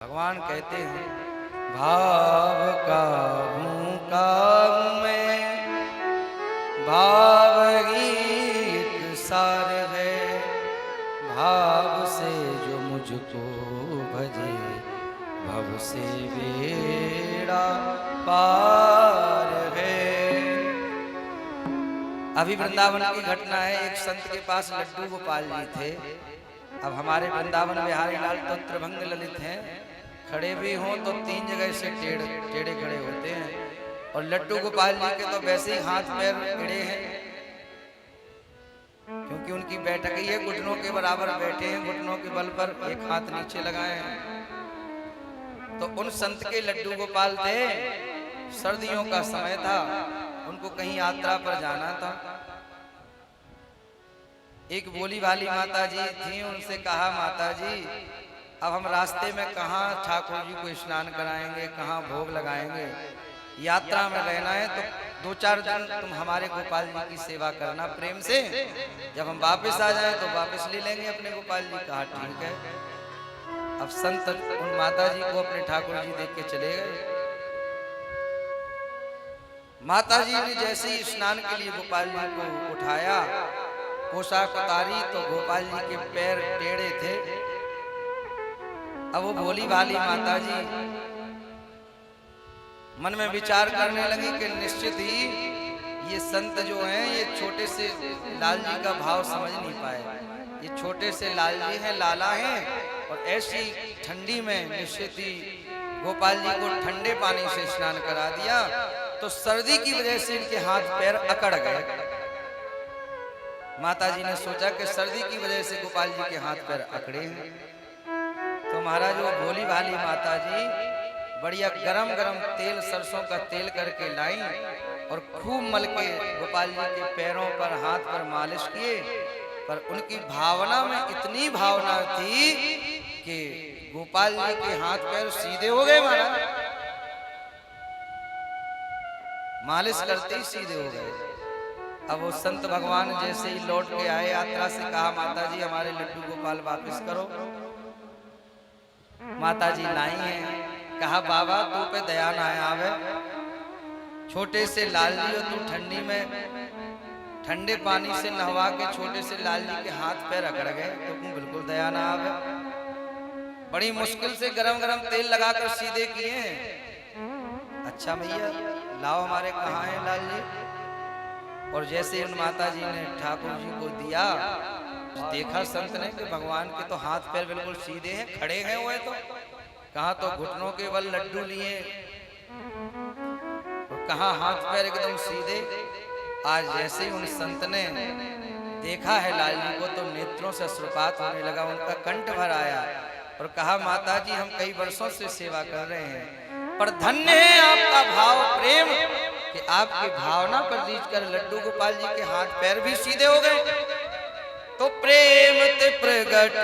भगवान कहते हैं भाव का हूँ काम में भाव ही एक सार है। भाव से जो मुझको भजे भव से बेड़ा पार है। अभी वृंदावन की घटना है। एक संत के पास लड्डू गोपाल जी थे। अब हमारे वृंदावन बिहारी लाल तो त्रिभंग ललित हैं, खड़े भी हों तो तीन जगह से टेढ़े खड़े होते हैं। और लड्डू गोपाल जी के तो वैसे ही हाथ पैर टेढ़े हैं, क्योंकि उनकी बैठक ही है, घुटनों के बराबर बैठे हैं, घुटनों के बल पर एक हाथ नीचे लगाए हैं। तो उन संत के लड्डू गोपाल थे। सर्दियों का समय था, उनको कहीं यात्रा पर जाना था। एक बोली वाली माता जी थी, उनसे कहा माता जी अब हम रास्ते में कहाँ ठाकुर जी को स्नान कराएंगे, कहाँ भोग लगाएंगे, यात्रा में रहना है तो 2-4 दिन तुम हमारे गोपाल जी की सेवा करना प्रेम से। जब हम वापस आ जाएं तो वापस ले लेंगे अपने गोपाल जी। कहा ठीक है। अब संत उन माता जी को अपने ठाकुर जी देख के चले गए। माता जी ने जैसे ही स्नान के लिए गोपाल जी को उठाया, पोशाक उतारी तो गोपाल जी के पैर टेढ़े थे। अब वो भोली भाली माता जी मन में विचार करने लगी कि निश्चित ही ये संत जो हैं ये छोटे से लाल जी का भाव समझ नहीं पाए। ये छोटे से लाल जी हैं, लाला हैं, और ऐसी ठंडी में निश्चित ही गोपाल जी को ठंडे पानी से स्नान करा दिया तो सर्दी की वजह से इनके हाथ पैर अकड़ गए। माता जी ने सोचा कि सर्दी की वजह से गोपाल जी के हाथ पैर अकड़े हैं। तो महाराज वो भोली भाली माता जी बढ़िया गरम गरम तेल, सरसों का तेल करके लाई और खूब मल के गोपाल जी के पैरों पर, हाथ पर मालिश किए। पर उनकी भावना में इतनी भावना थी कि गोपाल जी के हाथ पैर सीधे हो गए। महाराज मालिश करते ही सीधे हो गए। अब वो संत भगवान जैसे ही लौट के आए यात्रा से, कहा माता जी हमारे लड्डू गोपाल वापस करो। माता जी लाई हैं। कहा बाबा तू पे दया ना आवे, छोटे से लाल जी और तू ठंडी में ठंडे पानी से नहवा के छोटे से लाल जी के हाथ पैर अकड़ गए, तो तू बिल्कुल दया ना आवे। बड़ी मुश्किल से गरम गरम तेल लगाकर सीधे किए। अच्छा भैया लाओ हमारे कहाँ हैं लाल जी। और जैसे उन माता जी ने ठाकुर जी को दिया, देखा संत ने कि भगवान के तो हाथ पैर बिल्कुल सीधे हैं, खड़े हैं हुए। तो कहाँ तो घुटनों के बल लड्डू लिए और कहाँ हाथ पैर एकदम सीधे। आज जैसे ही उन संत ने देखा है लाल जी को तो नेत्रों से अश्रुपात होने लगा, उनका कंठ भर आया और कहा माता जी हम कई वर्षों से सेवा कर रहे हैं, पर धन्य है आपका भाव प्रेम कि आपकी भावना पर रीझ कर लड्डू गोपाल जी के हाथ पैर भी सीधे हो गए। तो प्रेम ते प्रगट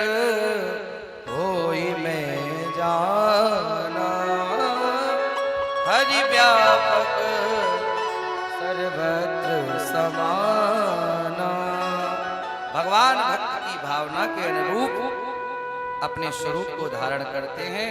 होई मैं जाना, हरि व्यापक सर्वत्र समाना। भगवान भक्त की भावना के अनुरूप अपने स्वरूप को धारण करते हैं।